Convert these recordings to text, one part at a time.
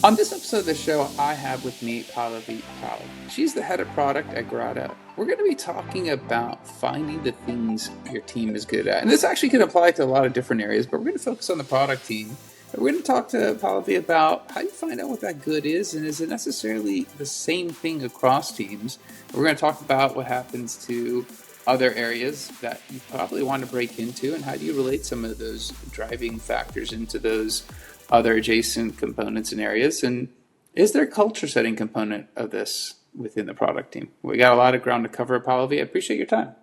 On this episode of the show, I have with me Pallavi Pal. She's the head of product at Grata. We're going to be talking about finding the things your team is good at. And this actually can apply to a lot of different areas, but we're going to focus on the product team. We're going to talk to Pallavi about how you find out what that good is, and is it necessarily the same thing across teams? We're going to talk about what happens to other areas that you probably want to break into, and how do you relate some of those driving factors into those other adjacent components and areas. And is there a culture setting component of this within the product team? We got a lot of ground to cover, Pallavi. I appreciate your time.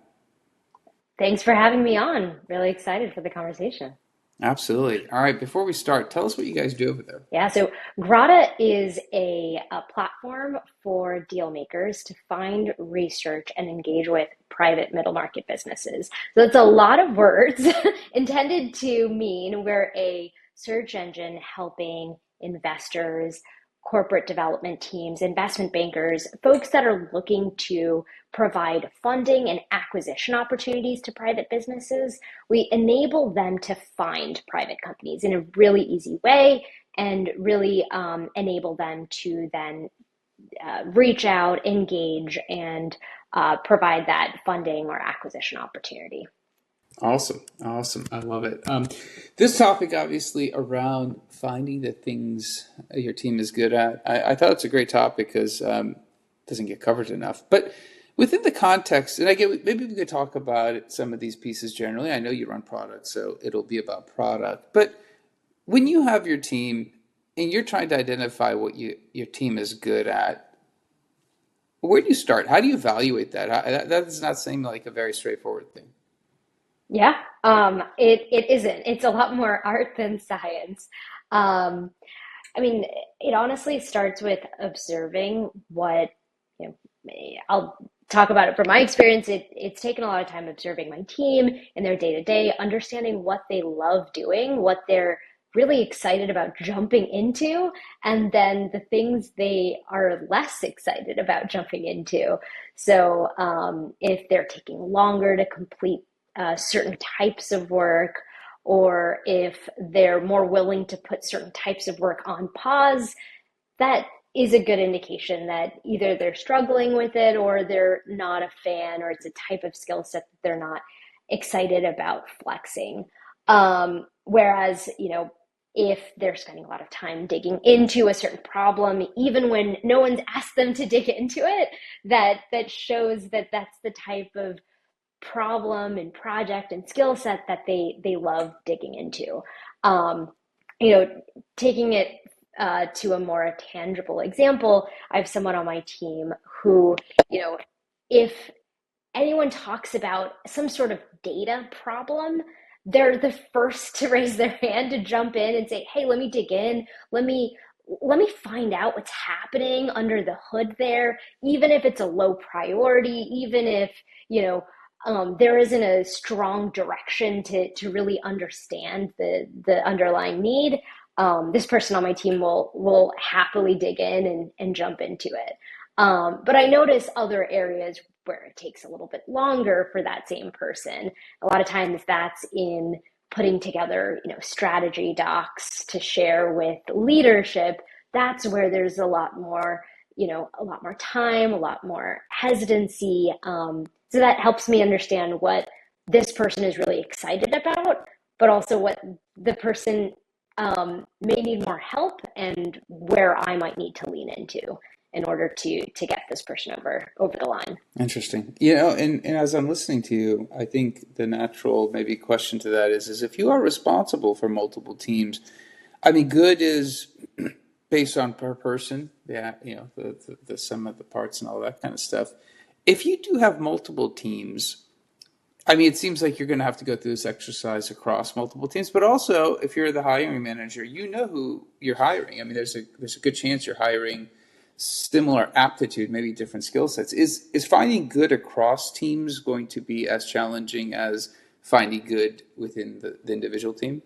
Thanks for having me on. Really excited for the conversation. Absolutely. All right, before we start, tell us what you guys do over there. Yeah, so Grata is a platform for deal makers to find, research, and engage with private middle market businesses. So it's a lot of words intended to mean we're a search engine helping investors, corporate development teams, investment bankers, folks that are looking to provide funding and acquisition opportunities to private businesses. We enable them to find private companies in a really easy way and really enable them to then reach out, engage, and provide that funding or acquisition opportunity. Awesome. Awesome. I love it. This topic, obviously, around finding the things your team is good at, I thought it's a great topic because it doesn't get covered enough. But within the context, and maybe we could talk about some of these pieces generally. I know you run product, so it'll be about product. But when you have your team and you're trying to identify what your team is good at, where do you start? How do you evaluate that? That does not seem like a very straightforward thing. Yeah, it isn't. It's a lot more art than science. Um, I mean, it honestly starts with observing what, you know, I'll talk about it from my experience. It's taken a lot of time observing my team and their day to day, understanding what they love doing, what they're really excited about jumping into, and then the things they are less excited about jumping into. So if they're taking longer to complete certain types of work, or if they're more willing to put certain types of work on pause, that is a good indication that either they're struggling with it or they're not a fan, or it's a type of skill set that they're not excited about flexing. Whereas, if they're spending a lot of time digging into a certain problem, even when no one's asked them to dig into it, that shows that that's the type of problem and project and skill set that they love digging into. Um, you know, Taking it to a more tangible example, I have someone on my team who, if anyone talks about some sort of data problem, they're the first to raise their hand to jump in and say, "Hey, let me dig in. Let me find out what's happening under the hood there, even if it's a low priority, even if, there isn't a strong direction to really understand the underlying need. This person on my team will happily dig in and jump into it. But I notice other areas where it takes a little bit longer for that same person. A lot of times that's in putting together, strategy docs to share with leadership. That's where there's a lot more time, a lot more hesitancy. So that helps me understand what this person is really excited about, but also what the person may need more help, and where I might need to lean into in order to get this person over the line. Interesting. And as I'm listening to you, I think the natural maybe question to that is if you are responsible for multiple teams, I mean, good is based on per person, yeah, the sum of the parts and all that kind of stuff. If you do have multiple teams, I mean, it seems like you're going to have to go through this exercise across multiple teams, but also if you're the hiring manager, you know who you're hiring. I mean, there's a good chance you're hiring similar aptitude, maybe different skill sets. Is finding good across teams going to be as challenging as finding good within the individual team?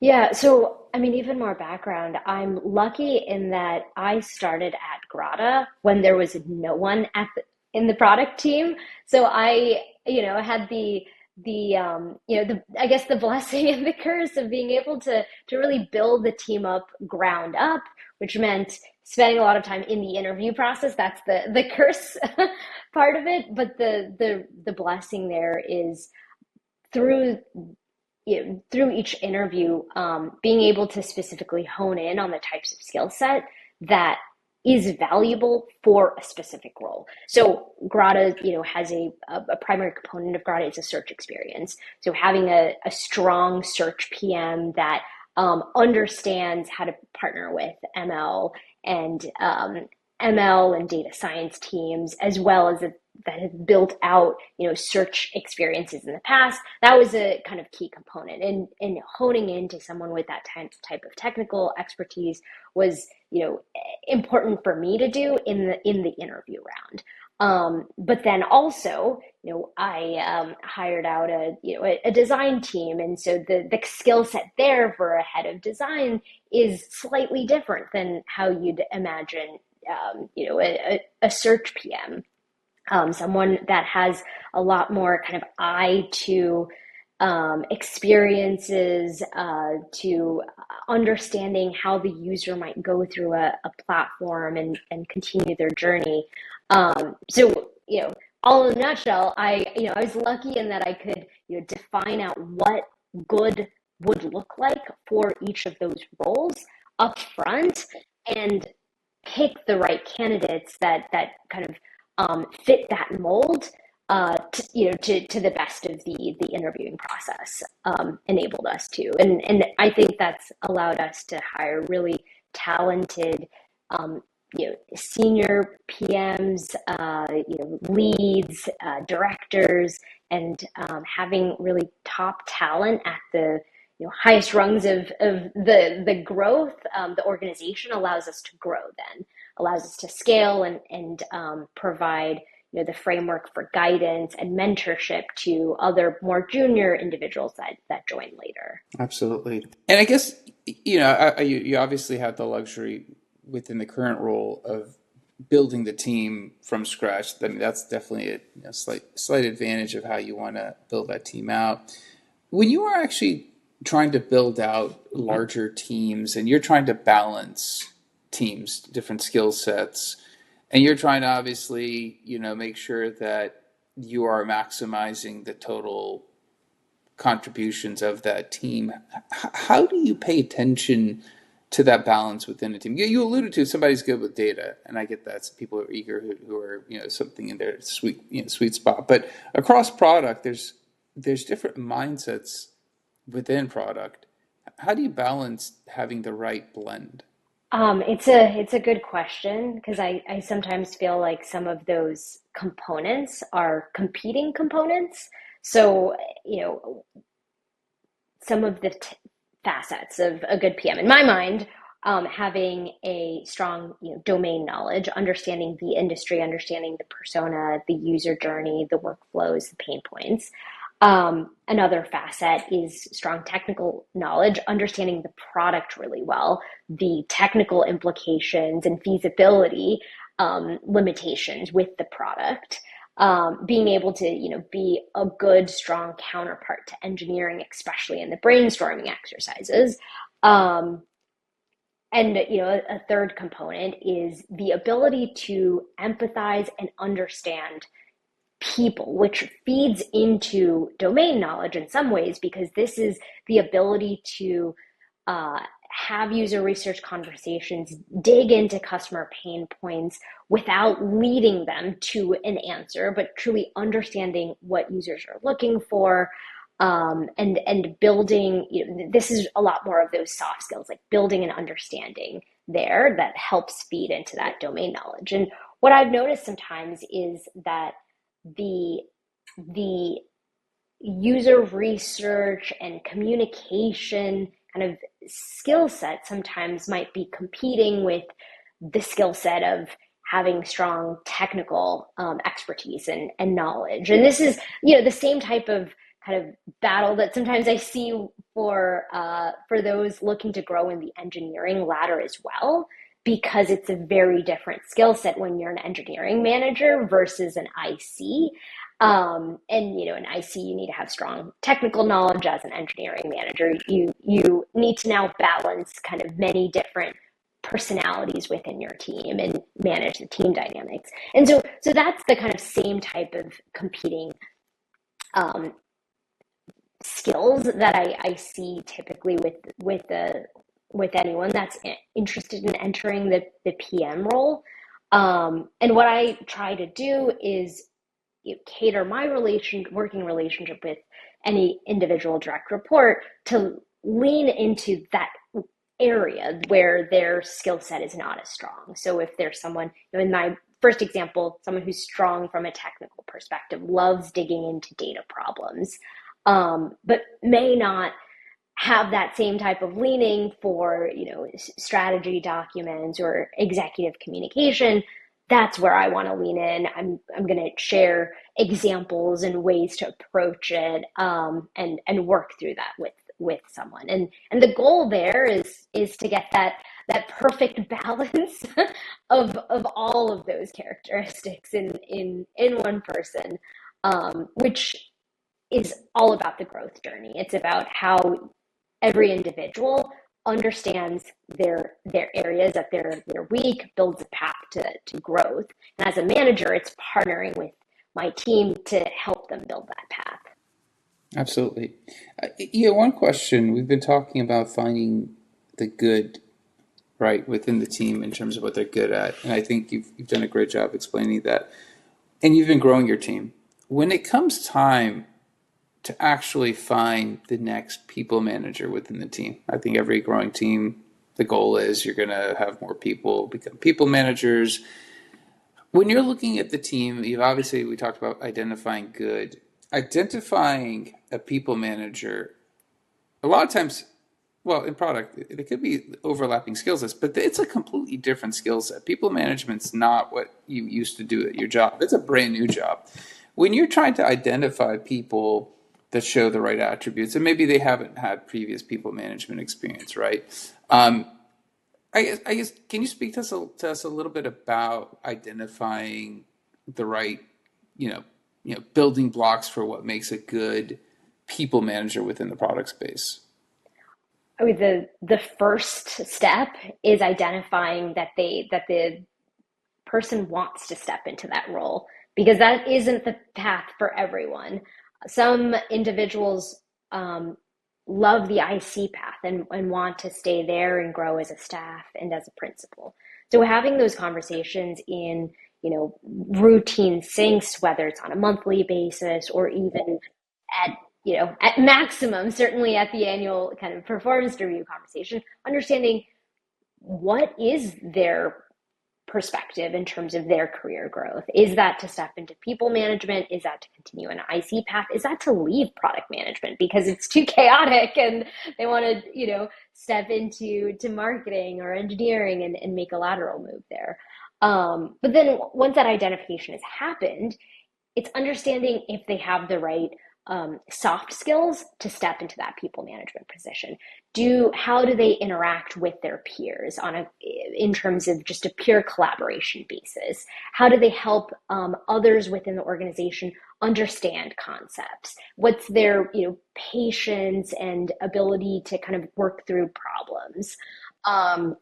Yeah, so I mean, even more background. I'm lucky in that I started at Grata when there was no one in the product team. So I had I guess the blessing and the curse of being able to really build the team up ground up, which meant spending a lot of time in the interview process. That's the curse part of it. But the blessing there is through through each interview, being able to specifically hone in on the types of skill set that is valuable for a specific role. So Grata, has a primary component of Grata is a search experience. So having a strong search PM that understands how to partner with ML and data science teams, as well as that have built out, search experiences in the past. That was a kind of key component. And honing into someone with that type of technical expertise was, important for me to do in the interview round. But then also, I hired out a design team, and so the skill set there for a head of design is slightly different than how you'd imagine, a search PM, someone that has a lot more kind of eye to experiences, to understanding how the user might go through a platform and continue their journey. So, all in a nutshell, I was lucky in that I could, define out what good would look like for each of those roles up front and pick the right candidates that kind of fit that mold, to the best of the interviewing process, enabled us to, and I think that's allowed us to hire really talented, senior PMs, leads, directors, and having really top talent at the highest rungs of the growth. The organization allows us to grow, then allows us to scale and provide the framework for guidance and mentorship to other more junior individuals that join later. Absolutely. And I guess, you obviously have the luxury within the current role of building the team from scratch. I mean, that's definitely a slight advantage of how you want to build that team out. When you are actually trying to build out larger teams and you're trying to balance teams, different skill sets, and you're trying to obviously, make sure that you are maximizing the total contributions of that team. How do you pay attention to that balance within a team? You alluded to somebody's good with data, and I get that. Some people are eager who are something in their sweet spot. But across product, there's different mindsets within product. How do you balance having the right blend? It's a good question because I sometimes feel like some of those components are competing components. So, some of the facets of a good PM, in my mind, having a strong, domain knowledge, understanding the industry, understanding the persona, the user journey, the workflows, the pain points. Another facet is strong technical knowledge, understanding the product really well, the technical implications and feasibility, limitations with the product, being able to, be a good, strong counterpart to engineering, especially in the brainstorming exercises. Um, and, a third component is the ability to empathize and understand people, which feeds into domain knowledge in some ways, because this is the ability to have user research conversations, dig into customer pain points without leading them to an answer, but truly understanding what users are looking for. And building, this is a lot more of those soft skills, like building and understanding there that helps feed into that domain knowledge. And what I've noticed sometimes is that the the user research and communication kind of skill set sometimes might be competing with the skill set of having strong technical expertise and knowledge. And this is, the same type of kind of battle that sometimes I see for those looking to grow in the engineering ladder as well, because it's a very different skill set when you're an engineering manager versus an IC. And in IC, you need to have strong technical knowledge. As an engineering manager, you need to now balance kind of many different personalities within your team and manage the team dynamics. And so that's the kind of same type of competing um, skills that I see typically with anyone that's interested in entering the PM role. And what I try to do is cater my working relationship with any individual direct report to lean into that area where their skill set is not as strong. So if there's someone, in my first example, someone who's strong from a technical perspective, loves digging into data problems, but may not have that same type of leaning for strategy documents or executive communication. That's where I want to lean in. I'm going to share examples and ways to approach it, and work through that with someone. And the goal there is to get that perfect balance of all of those characteristics in one person, which is all about the growth journey. It's about how every individual understands their areas that they're weak, builds a path to growth. And as a manager, it's partnering with my team to help them build that path. Absolutely. Yeah, one question. We've been talking about finding the good, right, within the team in terms of what they're good at. And I think you've done a great job explaining that. And you've been growing your team. When it comes time to actually find the next people manager within the team, I think every growing team, the goal is you're going to have more people become people managers. When you're looking at the team, we talked about identifying good. Identifying a people manager, a lot of times, well, in product, it could be overlapping skill sets, but it's a completely different skill set. People management's not what you used to do at your job. It's a brand new job. When you're trying to identify people that show the right attributes, and maybe they haven't had previous people management experience, right? Um, I guess, can you speak to us a little bit about identifying the right, building blocks for what makes a good people manager within the product space? I mean, the first step is identifying that the person wants to step into that role, because that isn't the path for everyone. Some individuals love the IC path and want to stay there and grow as a staff and as a principal. So having those conversations in routine syncs, whether it's on a monthly basis or even at at maximum, certainly at the annual kind of performance review conversation, understanding what is their perspective in terms of their career growth. Is that to step into people management? Is that to continue an IC path? Is that to leave product management because it's too chaotic and they want to, step into marketing or engineering and make a lateral move there? But then once that identification has happened, it's understanding if they have the right soft skills to step into that people management position. How do they interact with their peers in terms of just a pure collaboration basis? How do they help others within the organization understand concepts? What's their patience and ability to kind of work through problems? And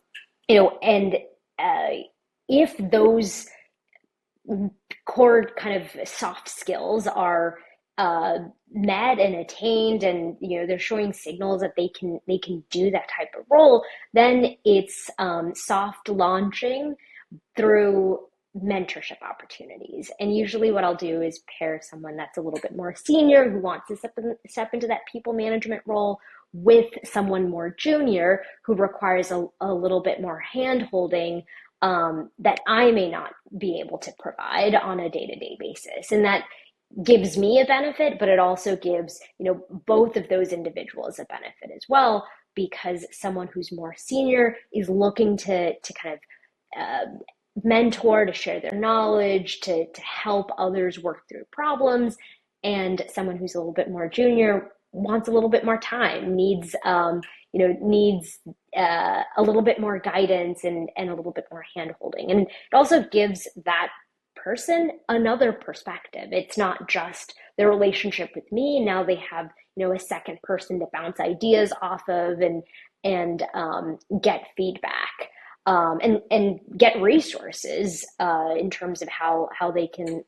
if those core kind of soft skills are met and attained, and they're showing signals that they can do that type of role, then it's soft launching through mentorship opportunities. And usually what I'll do is pair someone that's a little bit more senior who wants to step into that people management role with someone more junior who requires a little bit more hand holding, that I may not be able to provide on a day-to-day basis. And that gives me a benefit, but it also gives both of those individuals a benefit as well, because someone who's more senior is looking to kind of mentor, to share their knowledge, to help others work through problems, and someone who's a little bit more junior wants a little bit more time, needs a little bit more guidance and a little bit more hand holding. And it also gives that person another perspective. It's not just their relationship with me. Now they have, a second person to bounce ideas off of and get feedback, and get resources in terms of how they can,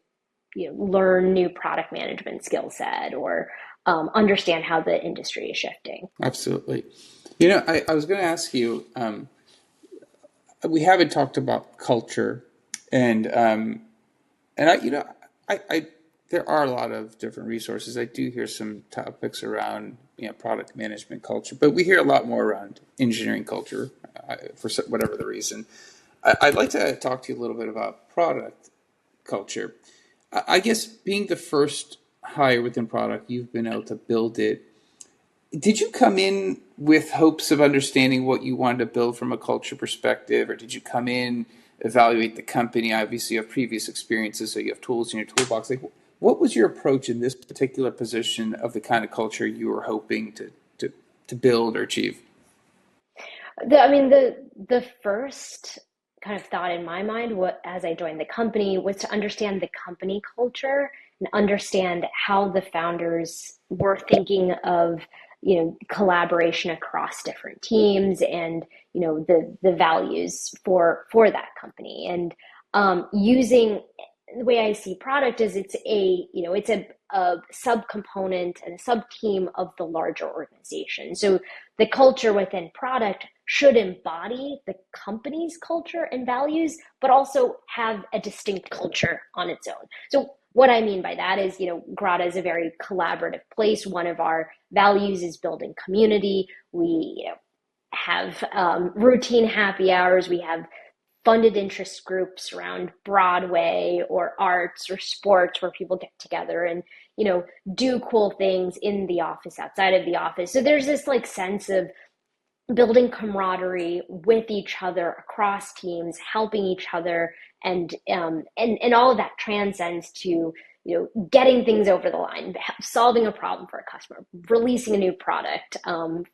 learn new product management skill set or understand how the industry is shifting. Absolutely. I was going to ask you, we haven't talked about culture, and I there are a lot of different resources. I do hear some topics around product management culture, but we hear a lot more around engineering culture for whatever the reason. I'd like to talk to you a little bit about product culture. I guess being the first hire within product, you've been able to build it. Did you come in with hopes of understanding what you wanted to build from a culture perspective, or did you come in, evaluate the company? Obviously, you have previous experiences, so you have tools in your toolbox. Like, what was your approach in this particular position of the kind of culture you were hoping to build or achieve? The first kind of thought in my mind, what as I joined the company, was to understand the company culture and understand how the founders were thinking of, collaboration across different teams and, the values for that company. And using the way I see product is it's a subcomponent and a sub team of the larger organization. So the culture within product should embody the company's culture and values, but also have a distinct culture on its own. So what I mean by that is, Grata is a very collaborative place. One of our values is building community. We, have routine happy hours. We have funded interest groups around Broadway or arts or sports where people get together and, do cool things in the office, outside of the office. So there's this like sense of building camaraderie with each other across teams, helping each other, and all of that transcends to, getting things over the line, solving a problem for a customer, releasing a new product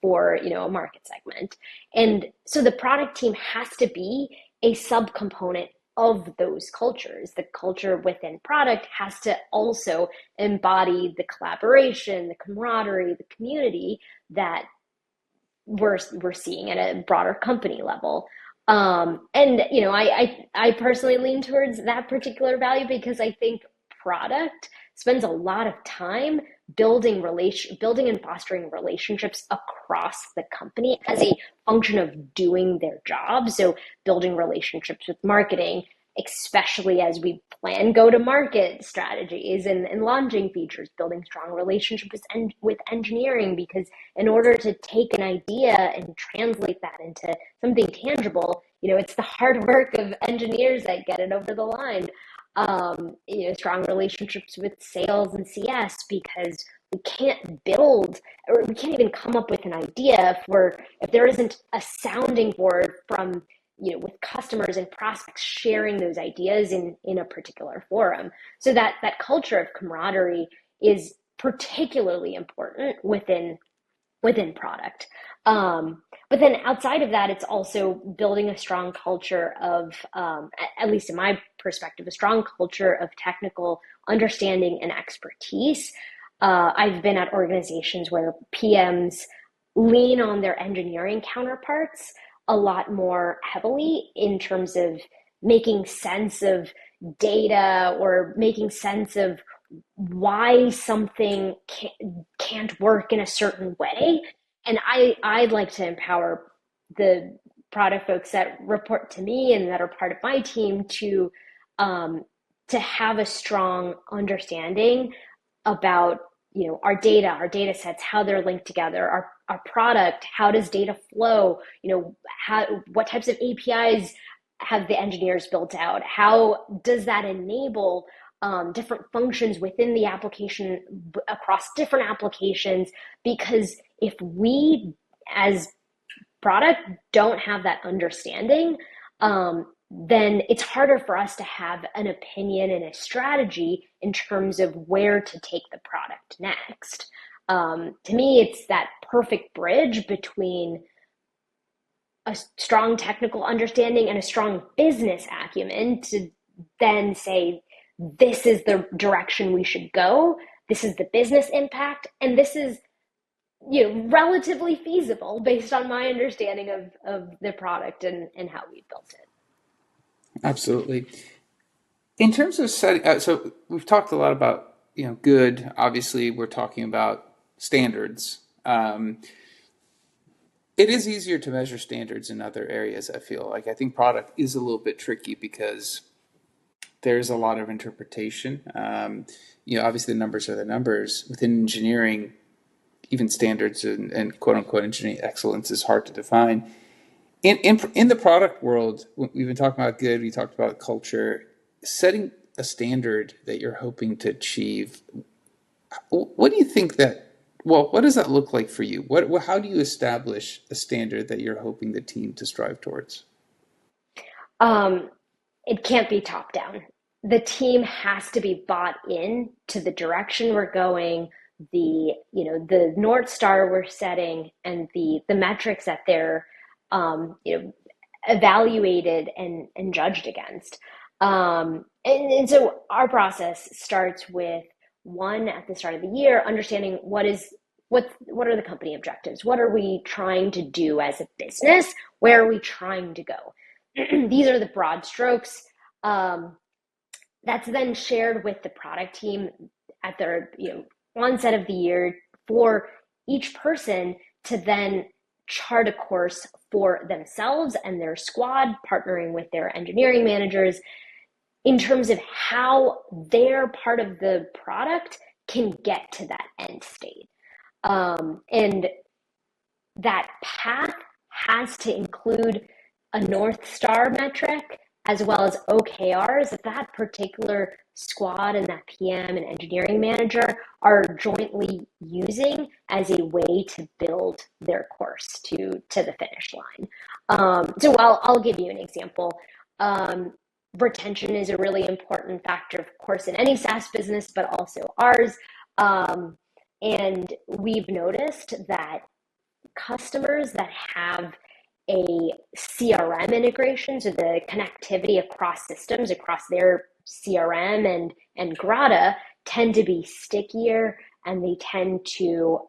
for, a market segment. And so the product team has to be a subcomponent of those cultures. The culture within product has to also embody the collaboration, the camaraderie, the community that we're seeing at a broader company level. And I personally lean towards that particular value because I think product spends a lot of time building and fostering relationships across the company as a function of doing their job. So building relationships with marketing, especially as we plan go-to-market strategies and launching features, building strong relationships with engineering, because in order to take an idea and translate that into something tangible, it's the hard work of engineers that get it over the line. Strong relationships with sales and CS, because we can't build, or we can't even come up with an idea if there isn't a sounding board from, with customers and prospects sharing those ideas in a particular forum. So that culture of camaraderie is particularly important within product. But then outside of that, it's also building a strong culture of, at least in my perspective, a strong culture of technical understanding and expertise. I've been at organizations where PMs lean on their engineering counterparts a lot more heavily in terms of making sense of data or making sense of why something can't work in a certain way. And I'd like to empower the product folks that report to me and that are part of my team to have a strong understanding about, our data sets, how they're linked together, our product, how does data flow, what types of APIs have the engineers built out, how does that enable different functions within the application across different applications. Because if we as product don't have that understanding, then it's harder for us to have an opinion and a strategy in terms of where to take the product next. To me, it's that perfect bridge between a strong technical understanding and a strong business acumen to then say, this is the direction we should go. This is the business impact, and this is relatively feasible based on my understanding of the product and how we built it. Absolutely. In terms of setting, so we've talked a lot about, good. Obviously, we're talking about standards. It is easier to measure standards in other areas, I feel like. I think product is a little bit tricky because there's a lot of interpretation. Obviously, the numbers are the numbers. Within engineering, even standards and quote unquote engineering excellence is hard to define. In the product world, we've been talking about good, we talked about culture, setting a standard that you're hoping to achieve. What do you think what does that look like for you? How do you establish a standard that you're hoping the team to strive towards? Um, it can't be top down. The team has to be bought in to the direction we're going, the North Star we're setting, and the metrics that they're evaluated and judged against. And so our process starts with one at the start of the year, understanding what are the company objectives? What are we trying to do as a business? Where are we trying to go? These are the broad strokes. That's then shared with the product team at their onset of the year for each person to then chart a course for themselves and their squad, partnering with their engineering managers in terms of how their part of the product can get to that end state. And that path has to include a North Star metric as well as OKRs that that particular squad and that PM and engineering manager are jointly using as a way to build their course to the finish line. So I'll give you an example. Retention is a really important factor, of course, in any SaaS business, but also ours. And we've noticed that customers that have a CRM integration, so the connectivity across systems, across their CRM and Grata, tend to be stickier, and they tend to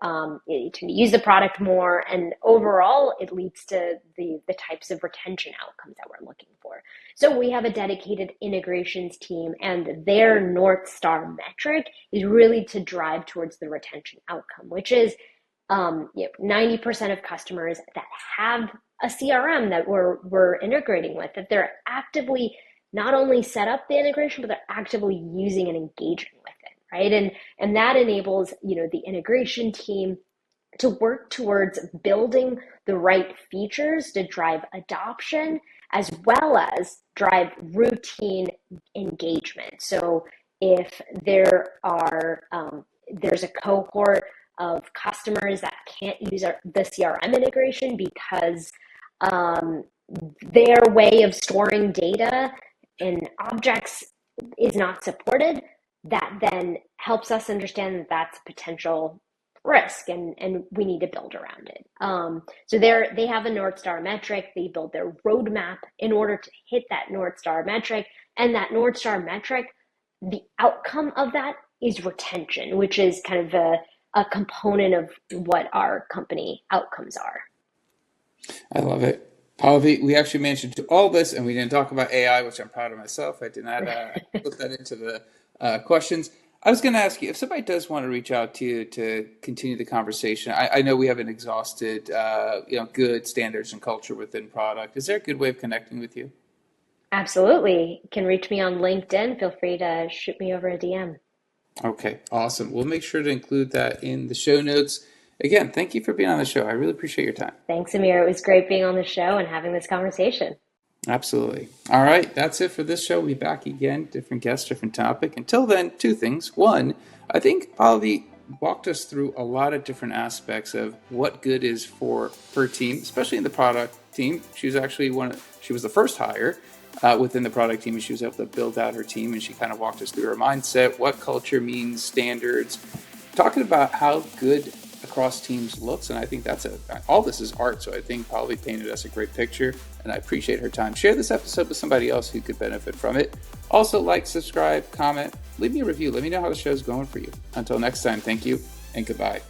use the product more, and overall it leads to the types of retention outcomes that we're looking for. So we have a dedicated integrations team, and their North Star metric is really to drive towards the retention outcome, which is 90% of customers that have a CRM that we're integrating with, that they're actively not only set up the integration, but they're actively using and engaging with it, right? And that enables the integration team to work towards building the right features to drive adoption as well as drive routine engagement. So if there's a cohort of customers that can't use the CRM integration because their way of storing data and objects is not supported, that then helps us understand that that's a potential risk, and we need to build around it. So they have a North Star metric. They build their roadmap in order to hit that North Star metric, and that North Star metric, the outcome of that is retention, which is kind of a component of what our company outcomes are. I love it. Pallavi, we actually mentioned all this, and we didn't talk about AI, which I'm proud of myself. I did not put that into the questions. I was going to ask you, if somebody does want to reach out to you to continue the conversation, I know we haven't exhausted, good standards and culture within product. Is there a good way of connecting with you? Absolutely. You can reach me on LinkedIn. Feel free to shoot me over a DM. Okay, awesome. We'll make sure to include that in the show notes. Again, thank you for being on the show. I really appreciate your time. Thanks, Amir. It was great being on the show and having this conversation. Absolutely. All right, that's it for this show. We'll be back again, different guest, different topic. Until then, two things. One, I think Pallavi walked us through a lot of different aspects of what good is for her team, especially in the product team. She was actually she was the first hire within the product team, and she was able to build out her team, and she kind of walked us through her mindset, what culture means, standards, talking about how good a cross teams looks. And I think all this is art. So I think Pallavi painted us a great picture, and I appreciate her time. Share this episode with somebody else who could benefit from it. Also, like, subscribe, comment, leave me a review. Let me know how the show's going for you. Until next time, thank you and goodbye.